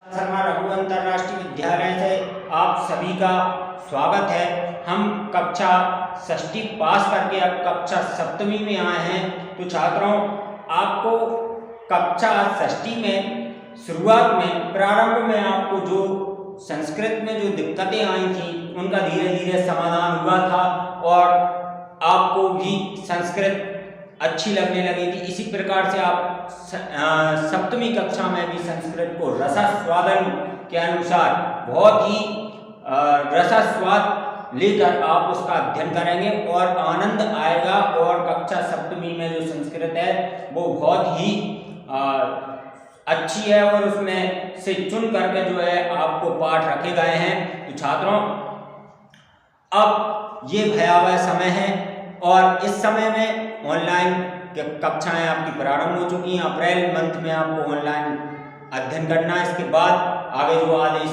शर्मा रघु अंतर्राष्ट्रीय विद्यालय से आप सभी का स्वागत है। हम कक्षा षष्ठी पास करके अब कक्षा सप्तमी में आए हैं। तो छात्रों, आपको कक्षा षष्ठी में शुरुआत में प्रारंभ में आपको जो संस्कृत में जो दिक्कतें आई थी उनका धीरे धीरे समाधान हुआ था और आपको भी संस्कृत अच्छी लगने लगी थी। इसी प्रकार से आप सप्तमी कक्षा में भी संस्कृत को रसास्वादन के अनुसार बहुत ही रसास्वाद लेकर आप उसका अध्ययन करेंगे और आनंद आएगा। और कक्षा सप्तमी में जो संस्कृत है वो बहुत ही अच्छी है और उसमें से चुन करके जो है आपको पाठ रखे गए हैं। तो छात्रों, अब ये भयावह समय है और इस समय में ऑनलाइन कक्षाएं आपकी प्रारंभ हो चुकी हैं। अप्रैल मंथ में आपको ऑनलाइन अध्ययन करना है। इसके बाद आगे जो आदेश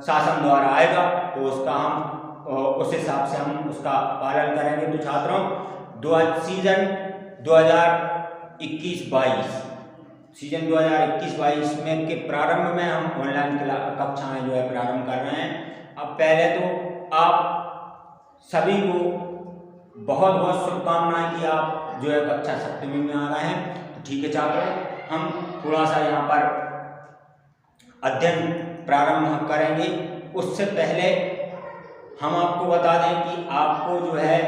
शासन द्वारा आएगा तो उसका हम उस हिसाब से हम उसका पालन करेंगे। तो छात्रों, सीजन 2021-22 में के प्रारंभ में हम ऑनलाइन कक्षाएं जो है प्रारंभ कर रहे हैं। अब पहले तो आप सभी को बहुत बहुत शुभकामनाएं कि आप जो है कक्षा सप्तमी में आ गए हैं। तो ठीक है छात्रों, हम थोड़ा सा यहाँ पर अध्ययन प्रारंभ करेंगे। उससे पहले हम आपको बता दें कि आपको जो है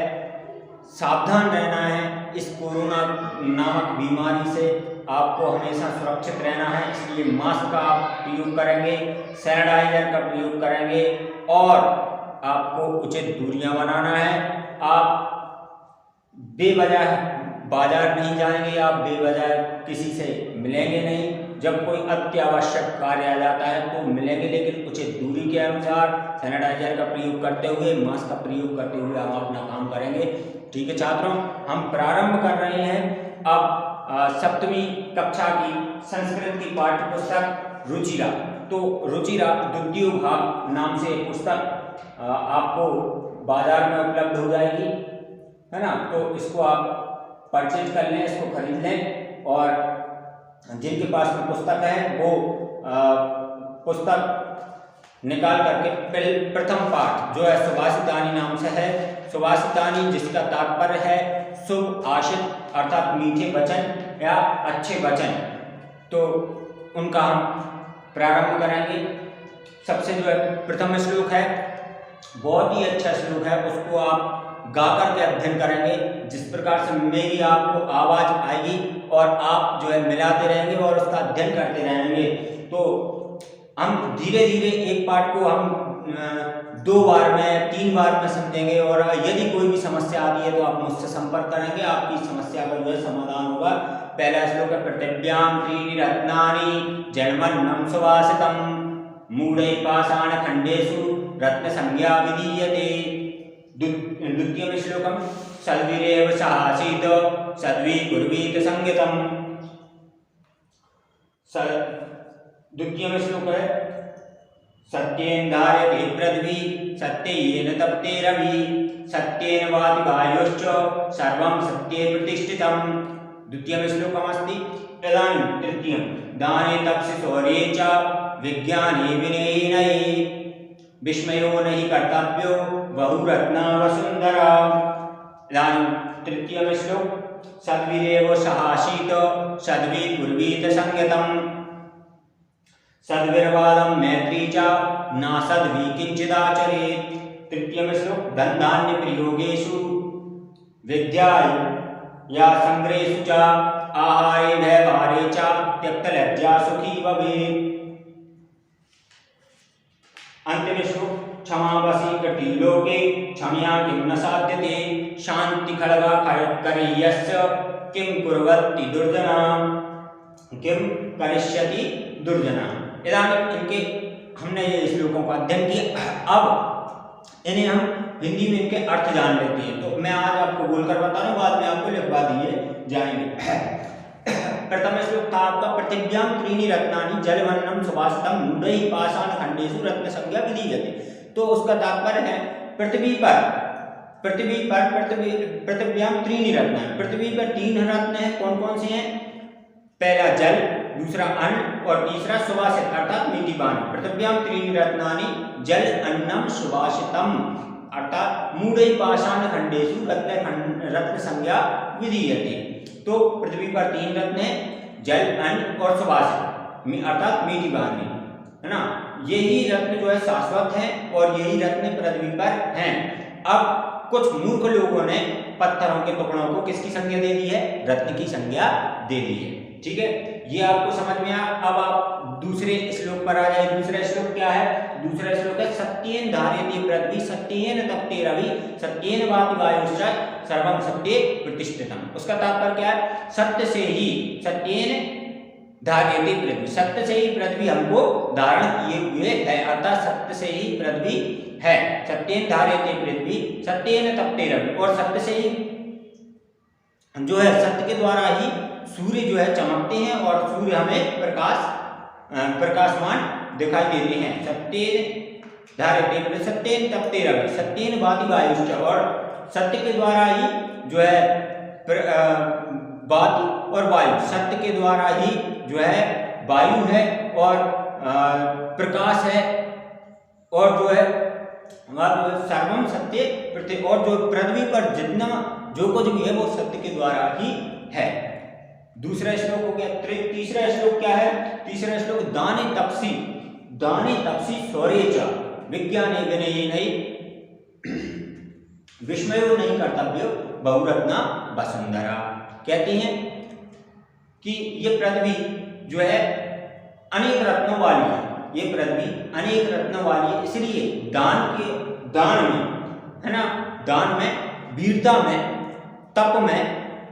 सावधान रहना है। इस कोरोना नामक बीमारी से आपको हमेशा सुरक्षित रहना है, इसलिए मास्क का आप प्रयोग करेंगे, सैनिटाइजर का प्रयोग करेंगे और आपको उचित दूरियां बनाना है। आप बेवजह बाजार नहीं जाएंगे, आप बेवजह किसी से मिलेंगे नहीं। जब कोई अत्यावश्यक कार्य आ जाता है तो मिलेंगे, लेकिन उचित दूरी के अनुसार सैनिटाइजर का प्रयोग करते हुए, मास्क का प्रयोग करते हुए हम अपना काम करेंगे। ठीक है छात्रों, हम प्रारंभ कर रहे हैं अब सप्तमी कक्षा की संस्कृत की पाठ्य पुस्तक रुचिरा। तो रुचिरा द्वितीय भाग नाम से पुस्तक आपको बाजार में उपलब्ध हो जाएगी, है ना। तो इसको आप परचेज कर लें, इसको खरीद लें और जिनके पास में पुस्तक है वो पुस्तक निकाल करके प्रथम पाठ जो है सुभाषितानी नाम से है। सुभाषितानी जिसका तात्पर्य है शुभ आशित अर्थात मीठे वचन या अच्छे वचन, तो उनका हम प्रारंभ करेंगे। सबसे जो है प्रथम श्लोक है, बहुत ही अच्छा श्लोक है, उसको आप गा करके अध्ययन करेंगे। जिस प्रकार से मेरी आपको आवाज आएगी और आप जो है मिलाते रहेंगे और उसका अध्ययन करते रहेंगे, तो हम धीरे धीरे एक पाठ को हम 2 बार में 3 बार में समझेंगे। और यदि कोई भी समस्या आती है तो आप मुझसे संपर्क करेंगे, आपकी समस्या का जो है समाधान होगा। पहला श्लोक है, पृथिव्यां त्रीणि रत्नानि जलमन्नं सुवासितं मूढ़ै पाषाण खंडेषु रत्न संज्ञा विधीयते। द्वितीय श्लोकम, सद्भिरेव सहासीत सद्भि कुर्वीत संगीतम। द्वितीय श्लोक है, सत्येन धार्यते पृथ्वी सत्येन तप्ते रवि सत्येन वाति वायुश्च सर्वं सत्ये प्रतिष्ठितम्। द्वितीय श्लोकमस्ति। इदानीं तृतीयं, दाने तपसि शौर्ये च विज्ञाने विनयेन विस्मयो नहि कर्तव्यो बहुरत्ना वसुंधरा। इदानीं तृतीय श्लोक, सद्भिरेव सहासीत सद्भि कुर्वीत संगीतम् सद्भिर्वादं मैत्री च न सद्भि किंचिदाचरेत्। तृतीय श्लोक, धन धान्य प्रयोगेषु विद्याया संग्रहेषु च आहारे व्यवहारे च त्यक्तलज्जा सुखी भवेत्। अंतिम श्लोक, क्षमावसी कटिलोके क्षमया किं न साध्यते शांति खड्गा खड्गकर्यस्य किं कुर्वन्ति दुर्जना किं करिष्यति दुर्जना। इदानीं इनके हमने ये श्लोकों का अध्ययन किया। अब इन्हें हम हिंदी में इनके अर्थ जान लेते हैं। तो मैं आज आपको बोलकर बता रहा हूँ, बाद में आपको लिखवा दिए जाएंगे। प्रथम श्लोक था आपका, पृथिव्यां त्रीणि रत्नानि जलमन्नं सुभाषितं मूढ़ै पाषाण खंडेषु रत्न संज्ञा विधीयते। तो उसका तात्पर्य है पृथ्व्यां त्रीणि रत्नानि, पृथ्वी पर 3 रत्न हैं। कौन कौन से हैं? पहला जल, दूसरा अन्न और तीसरा सुभाषित अर्थात मीठी वाणी। पृथिव्याम त्रीणि रत्नानि जल अन्नम सुभाषितम अर्थात मूढ़ै पाषाण खंडेषु रत्न संज्ञा विधीयते। तो पृथ्वी पर 3 रत्न है, जल, अन्न और सुभाषित अर्थात मीठी वाणी, है ना। यही रत्न जो है शाश्वत है और यही रत्न पृथ्वी पर हैं। अब कुछ मूर्ख लोगों ने पत्थरों के टुकड़ों को किसकी संज्ञा दे दी है? रत्न की संज्ञा दे दी है। ठीक है, ये आपको समझ में आया। अब आप दूसरे श्लोक पर आ जाए। दूसरा श्लोक क्या है? दूसरा श्लोक है सत्येन धारयते पृथ्वी सत्येन तप्ते रवि सत्येन वाति वायुश्च सर्वं सत्ये प्रतिष्ठितम्। उसका तात्पर्य क्या है? सत्य से ही सत्येन धारयते पृथ्वी, सत्य से ही पृथ्वी हमको धारण किए हुए है, अर्थात सत्य से ही पृथ्वी है। सत्येन धारयते पृथ्वी सत्येन तप्ते रवि, और सत्य से ही जो है सत्य के द्वारा ही सूर्य जो है चमकते हैं और सूर्य हमें प्रकाशमान दिखाई देते हैं। सत्येन धारयते पृथ्वी सत्येन तप्ते रवि सत्येन वाति वायुश्च, और सत्य के द्वारा ही जो है वाति और वायु, सत्य के द्वारा ही जो है वायु है और प्रकाश है, और जो है सर्वम सत्य पृथ्वी, और जो पृथ्वी पर जितना जो कुछ भी है वो सत्य के द्वारा ही है। दूसरा श्लोक हो गया। तीसरा श्लोक क्या है? तीसरा श्लोक दाने तपसी सौर्ये च विज्ञाने विनयेनै विस्मयो नहीं कर्तव्य बहुरत्ना वसुंधरा। कहते हैं कि ये पृथ्वी जो है अनेक रत्नों वाली है, ये पृथ्वी अनेक रत्नों वाली है, इसलिए दान में, है ना, दान में, वीरता में, तप में,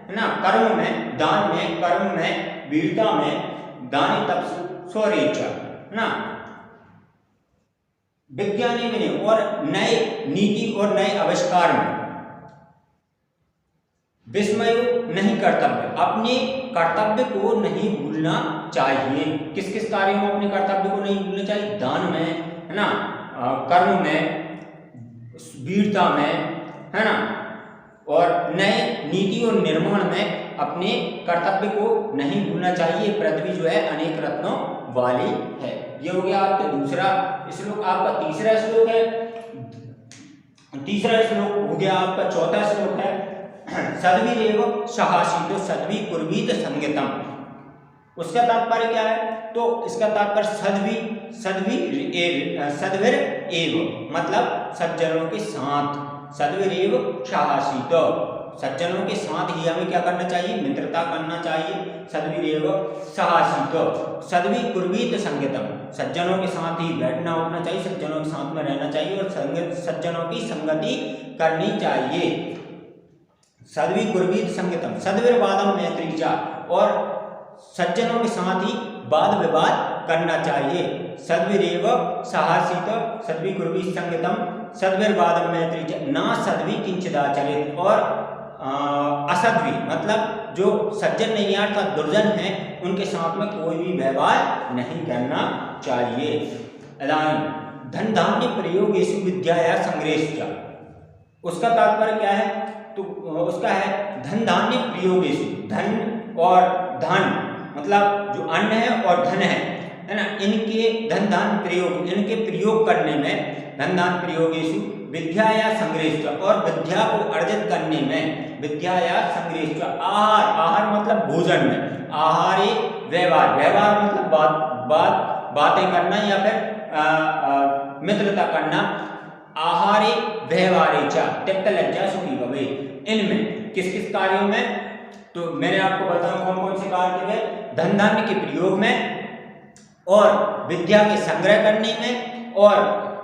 है ना, कर्म में, दान में, कर्म में, वीरता में, दाने तप शौर्ये च, है ना, विज्ञानी में और नए नीति और नए आविष्कार में, विस्मय नहीं कर्तव्य, अपने कर्तव्य को नहीं भूलना चाहिए। किस किस कार्यों में अपने कर्तव्य को नहीं भूलना चाहिए? दान में, है ना, कर्म में, वीरता में, है ना, और नए नीति और निर्माण में अपने कर्तव्य को नहीं भूलना चाहिए। पृथ्वी जो है अनेक रत्नों वाली है। ये हो गया आपका दूसरा श्लोक। आपका तीसरा श्लोक है, तीसरा श्लोक हो गया आपका चौथा श्लोक है सद्भिरेव सहासीतो सद्भि कुर्वीत संगतम। उसका तात्पर्य क्या है? तो इसका तात्पर्य सद्भिर एव मतलब सज्जनों के साथ, सद्भिरेव सहासीतो सज्जनों के साथ ही हमें क्या करना चाहिए? मित्रता करना चाहिए। सद्भिरेव सहासीतो सद्भि कुर्वीत संगतम, सज्जनों के साथ ही बैठना उठना चाहिए, सज्जनों के साथ में रहना चाहिए और सज्जनों की संगति करनी चाहिए। सद्भि कुर्वीत संगतम सद्भिर्वादम मैत्री च, और सज्जनों के साथ ही वाद विवाद करना चाहिए। सद्भिरेव सहासीतो सद्भि कुर्वीत संगतम सद्भिर्वादम मैत्री च ना सद्भि किंचिदाचरेत्, और असद्भि मतलब जो सज्जन नहीं है अर्थात दुर्जन है उनके साथ में कोई भी व्यवहार नहीं करना चाहिए। धन धान्य प्रयोगेषु विद्याया संग्रहेश्च, उसका तात्पर्य क्या है? तो उसका है धन धान्य प्रयोगेषु, धन और धन मतलब जो अन्न है और धन है ना, इनके धन धान प्रयोग, इनके प्रयोग करने में, धन धान प्रयोगेषु विद्या या संग्रहेश्च, और विद्या को अर्जित करने में, विद्या या संग्रहेश्च, आहार मतलब भोजन में, आहारे व्यवहार, व्यवहार मतलब बातें करना या फिर मित्रता करना, आहारे व्यवहारे च त्यक्त लज्जा सुखी भवे, इनमें किस किस कार्यों में? तो मैंने आपको बताया कौन कौन से कार्य गए? धन धान्य के प्रयोग में और विद्या के संग्रह करने में और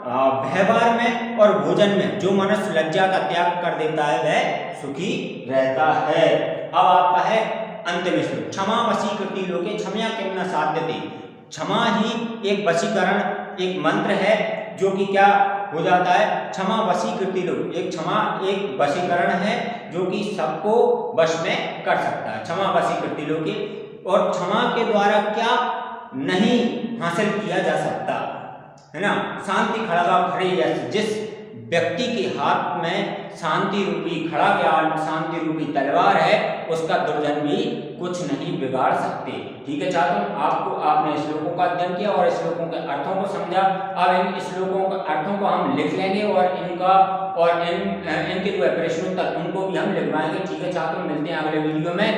व्यवहार में और भोजन में। जो मनुष्य लज्जा का त्याग कर देता है वह सुखी रहता है। अब आपका है अंतिम श्लोक, क्षमा वशीकृति लोके क्षमया किम न साध्यते। क्षमा ही एक वशीकरण, एक मंत्र है जो कि क्या हो जाता है? क्षमा वशीकृति लोक, एक क्षमा एक वशीकरण है जो कि सबको वश में कर सकता है। क्षमा वशीकृति लोके, और क्षमा के द्वारा क्या नहीं हासिल किया जा सकता है ना? शांति खड़गा खड़े यश, जिस व्यक्ति के हाथ में शांति रूपी खड़ाज्ञान शांति रूपी तलवार है, उसका दुर्जन भी कुछ नहीं बिगाड़ सकते। ठीक है छात्रों, आपने श्लोकों का अध्ययन किया और श्लोकों के अर्थों को समझा। अब इन श्लोकों के अर्थों को हम लिख लेंगे और इनके जो है प्रश्नोत्तर उनको भी हम लिखवाएंगे। ठीक है छात्रों, मिलते हैं अगले वीडियो में।